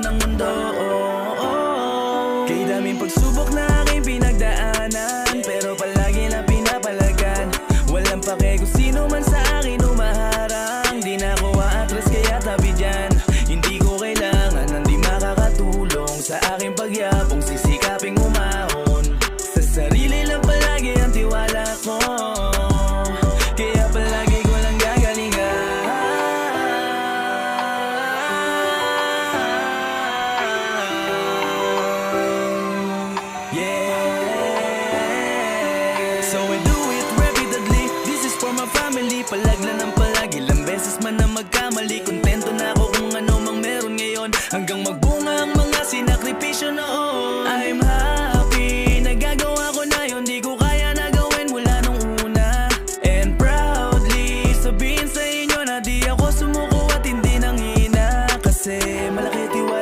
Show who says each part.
Speaker 1: ng mundo. Kay daming pagsubok na aking pinagdaanan, pero palagi na pinapalagan. Walang pake kung sino man sa akin umaharang. Di na ako aatras kaya tabi dyan. Hindi ko kailangan ng di makakatulong sa aking pagyabong, sisikaping umahon. Sa sarili lang palagi ang tiwala ko, kaya palagi ko lang gagalingan. So I do it repeatedly, this is for my family. Palagla ng palagi, ilang beses man na magkamali. Kontento na ako kung ano mang meron ngayon, hanggang magbunga ang mga sinakripisyo noon. I'm